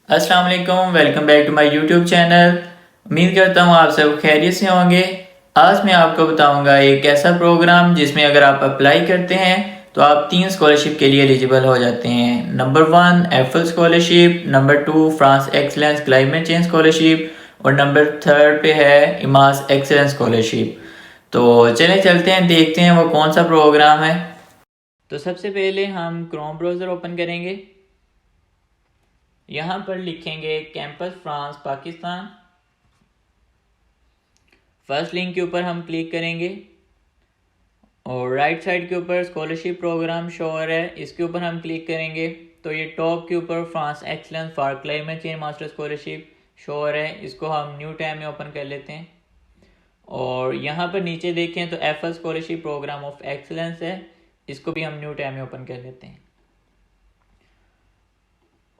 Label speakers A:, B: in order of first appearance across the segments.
A: अस्सलाम वालेकुम, welcome back to my YouTube channel. उम्मीद करता हूँ आप सब खैरियत से होंगे। आज मैं आपको बताऊंगा एक ऐसा प्रोग्राम जिसमें अगर आप अप्लाई करते हैं तो आप 3 स्कॉलरशिप के लिए एलिजिबल हो जाते हैं। Number 1 FL scholarship, number 2 France excellence climate change scholarship और नंबर 3 पे है इमास एक्सलेंस स्कॉलरशिप। तो चले चलते हैं, देखते हैं वो कौन सा प्रोग्राम है। तो सबसे पहले हम क्रोम ब्राउज़र ओपन करेंगे। यहाँ पर लिखेंगे campus France Pakistan. First link के ऊपर हम क्लिक करेंगे और राइट साइड के ऊपर स्कॉलरशिप प्रोग्राम शो हो रहा है, इसके ऊपर हम क्लिक करेंगे तो ये टॉप के ऊपर France excellence for climate change master scholarship show हो रहा है। इसको हम न्यू टैब में ओपन कर लेते हैं और यहाँ पर नीचे देखें तो FL scholarship programme of excellence है, इसको भी हम न्यू टैब में ओपन कर लेते हैं।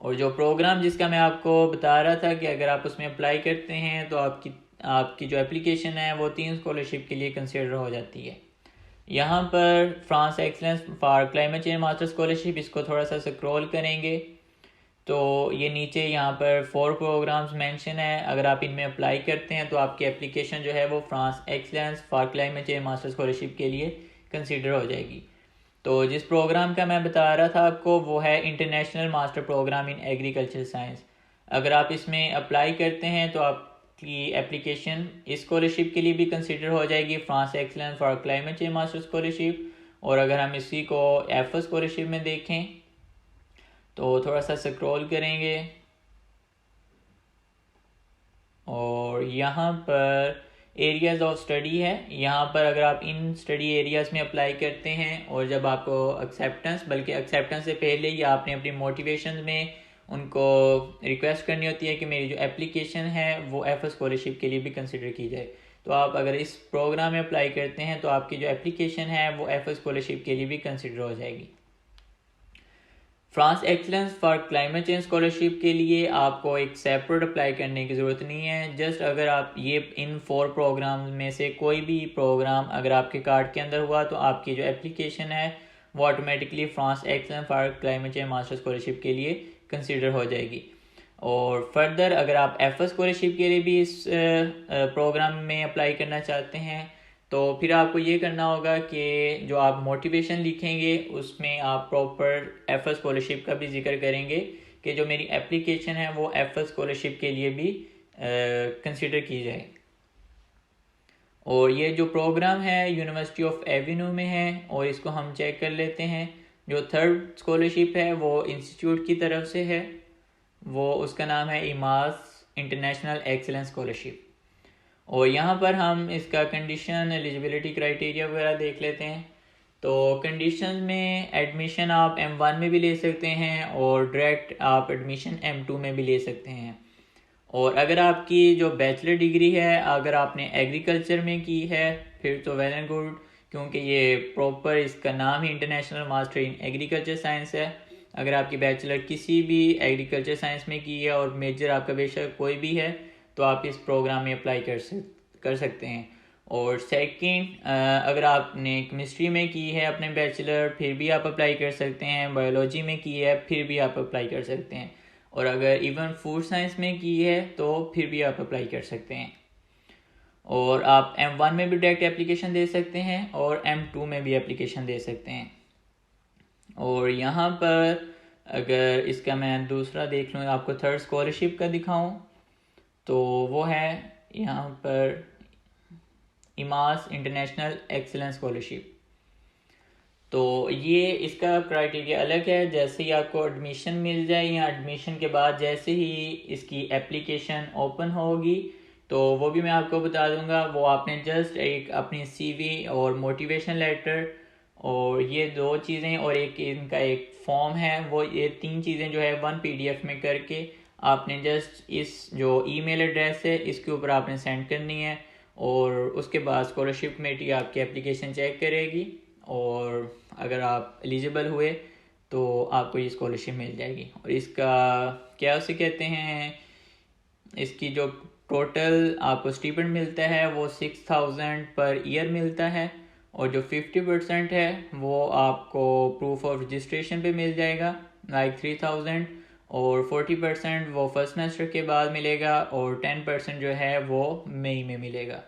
A: और जो प्रोग्राम जिसका मैं आपको बता रहा था कि अगर आप उसमें अप्लाई करते हैं तो आपकी जो एप्लीकेशन है वो 3 स्कॉलरशिप के लिए कंसिडर हो जाती है। यहाँ पर France excellence for climate change master scholarship, इसको थोड़ा सा स्क्रॉल करेंगे तो ये नीचे यहाँ पर 4 प्रोग्राम्स मेंशन है। अगर आप इनमें अप्लाई करते हैं तो आपकी एप्लीकेशन जो है वो France excellence for climate change master scholarship के लिए कंसिडर हो जाएगी। तो जिस प्रोग्राम का मैं बता रहा था आपको वो है international master program in agriculture science. अगर आप इसमें अप्लाई करते हैं तो आपकी एप्लीकेशन इस स्कॉलरशिप के लिए भी कंसिडर हो जाएगी, France excellence for climate change master scholarship. और अगर हम इसी को एफ स्कॉलरशिप में देखें तो थोड़ा सा स्क्रॉल करेंगे और यहाँ पर एरियाज ऑफ स्टडी है। यहाँ पर अगर आप इन स्टडी एरियाज में अप्लाई करते हैं और जब आपको बल्कि एक्सेप्टेंस से पहले ही आपने अपनी मोटिवेशन में उनको रिक्वेस्ट करनी होती है कि मेरी जो एप्लीकेशन है वो एफ स्कॉलरशिप के लिए भी कंसिडर की जाए। तो आप अगर इस प्रोग्राम में अप्लाई करते हैं तो आपकी जो एप्लीकेशन है वो एफ स्कॉलरशिप के लिए भी कंसिडर हो जाएगी। France excellence for climate change scholarship के लिए आपको एक सेपरेट अप्लाई करने की ज़रूरत नहीं है। जस्ट अगर आप ये इन 4 प्रोग्राम में से कोई भी प्रोग्राम अगर आपके कार्ड के अंदर हुआ तो आपकी जो एप्लीकेशन है वो automatically France excellence for climate change master scholarship के लिए कंसिडर हो जाएगी। और फर्दर अगर आप एफ स्कॉलरशिप के लिए भी इस प्रोग्राम में अप्लाई करना चाहते हैं तो फिर आपको ये करना होगा कि जो आप मोटिवेशन लिखेंगे उसमें आप प्रॉपर एफ स्कॉलरशिप का भी जिक्र करेंगे कि जो मेरी एप्लीकेशन है वो एफ स्कॉलरशिप के लिए भी कंसिडर की जाए। और ये जो प्रोग्राम है यूनिवर्सिटी ऑफ एवेन्यू में है और इसको हम चेक कर लेते हैं। जो 3rd स्कॉलरशिप है वो इंस्टीट्यूट की तरफ से है, वो उसका नाम है इमास इंटरनेशनल एक्सीलेंस स्कॉलरशिप। और यहाँ पर हम इसका कंडीशन एलिजिबिलिटी क्राइटेरिया वगैरह देख लेते हैं। तो कंडीशन में एडमिशन आप M1 में भी ले सकते हैं और डायरेक्ट आप एडमिशन M2 में भी ले सकते हैं। और अगर आपकी जो बैचलर डिग्री है अगर आपने एग्रीकल्चर में की है फिर तो वेल एंड गुड, क्योंकि ये प्रॉपर इसका नाम ही international master in agriculture science है। अगर आपकी बैचलर किसी भी एग्रीकल्चर साइंस में की है और मेजर आपका बेशक कोई भी है तो आप इस प्रोग्राम में अप्लाई कर सकते हैं। और सेकंड, अगर आपने केमिस्ट्री में की है अपने बैचलर फिर भी आप अप्लाई कर सकते हैं, बायोलॉजी में की है फिर भी आप अप्लाई कर सकते हैं, और अगर इवन फूड साइंस में की है तो फिर भी आप अप्लाई कर सकते हैं। और आप M1 में भी डायरेक्ट एप्लीकेशन दे सकते हैं और M2 में भी एप्लीकेशन दे सकते हैं। और यहाँ पर अगर इसका मैं दूसरा देख लूँ, आपको 3rd स्कॉलरशिप का दिखाऊं तो वो है यहाँ पर इमास इंटरनेशनल एक्सीलेंस स्कॉलरशिप। तो ये इसका क्राइटेरिया अलग है। जैसे ही आपको एडमिशन मिल जाए या एडमिशन के बाद जैसे ही इसकी एप्लीकेशन ओपन होगी तो वो भी मैं आपको बता दूंगा। वो आपने जस्ट एक अपनी CV और मोटिवेशन लेटर और ये 2 चीज़ें और एक इनका एक फॉर्म है, वो ये 3 चीज़ें जो है 1 PDF में करके आपने जस्ट इस जो ईमेल एड्रेस है इसके ऊपर आपने सेंड करनी है। और उसके बाद स्कॉलरशिप कमेटी आपकी एप्लीकेशन चेक करेगी और अगर आप एलिजिबल हुए तो आपको ये स्कॉलरशिप मिल जाएगी। और इसका क्या उसे कहते हैं, इसकी जो टोटल आपको स्टीपेंड मिलता है वो 6000 पर ईयर मिलता है और जो 50% है वो आपको प्रूफ ऑफ रजिस्ट्रेशन पे मिल जाएगा लाइक 3000। और 40% वो फर्स्ट सेमेस्टर के बाद मिलेगा और 10% जो है वो मई में मिलेगा।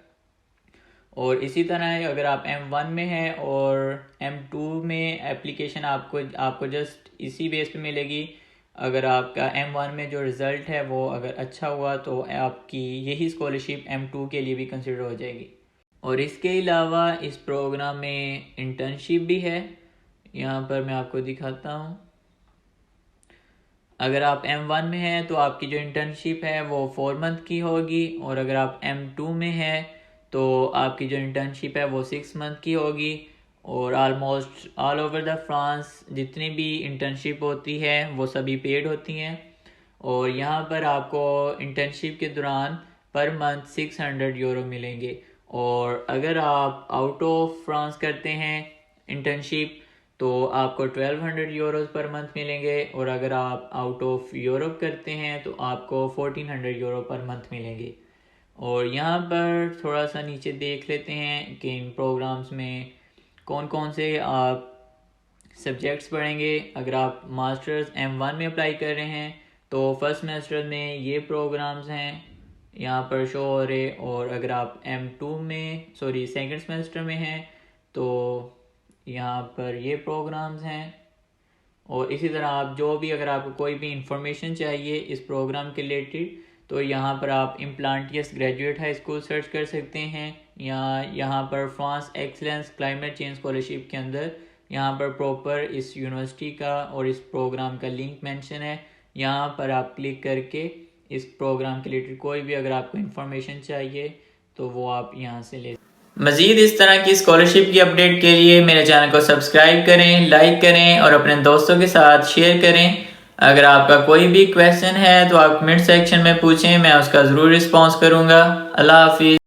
A: और इसी तरह अगर आप M1 में हैं और M2 में एप्लीकेशन आपको जस्ट इसी बेस पे मिलेगी। अगर आपका M1 में जो रिज़ल्ट है वो अगर अच्छा हुआ तो आपकी यही स्कॉलरशिप M2 के लिए भी कंसिडर हो जाएगी। और इसके अलावा इस प्रोग्राम में इंटर्नशिप भी है, यहाँ पर मैं आपको दिखाता हूँ। अगर आप M1 में हैं तो आपकी जो इंटर्नशिप है वो 4 मंथ की होगी, और अगर आप M2 में हैं तो आपकी जो इंटर्नशिप है वो 6 मंथ की होगी। और almost all over the France जितनी भी इंटर्नशिप होती है वो सभी पेड होती हैं। और यहाँ पर आपको इंटर्नशिप के दौरान पर मंथ 600 यूरो मिलेंगे। और अगर आप आउट ऑफ फ्रांस करते हैं इंटर्नशिप तो आपको 1200 यूरोज़ पर मंथ मिलेंगे, और अगर आप आउट ऑफ यूरोप करते हैं तो आपको 1400 यूरो पर मंथ मिलेंगे। और यहाँ पर थोड़ा सा नीचे देख लेते हैं कि इन प्रोग्राम्स में कौन कौन से आप सब्जेक्ट्स पढ़ेंगे। अगर आप मास्टर्स M1 में अप्लाई कर रहे हैं तो फर्स्ट सेमेस्टर में ये प्रोग्राम्स हैं यहाँ पर शो हो रहे। और अगर आप सेकंड सेमेस्टर में हैं तो यहाँ पर ये प्रोग्राम्स हैं। और इसी तरह आप अगर आपको कोई भी इंफॉर्मेशन चाहिए इस प्रोग्राम के रिलेटेड तो यहाँ पर आप इम्प्लांटियस ग्रेजुएट हाई स्कूल सर्च कर सकते हैं, या यहाँ पर France excellence climate change scholarship के अंदर यहाँ पर प्रॉपर इस यूनिवर्सिटी का और इस प्रोग्राम का लिंक मेंशन है। यहाँ पर आप क्लिक करके इस प्रोग्राम के रिलेटेड कोई भी अगर आपको इन्फॉर्मेशन चाहिए तो वो आप यहाँ से ले। मज़ीद इस तरह की स्कॉलरशिप की अपडेट के लिए मेरे चैनल को सब्सक्राइब करें, लाइक करें और अपने दोस्तों के साथ शेयर करें। अगर आपका कोई भी क्वेश्चन है तो आप कमेंट सेक्शन में पूछें, मैं उसका ज़रूर रिस्पॉन्स करूँगा। अल्लाह हाफिज़।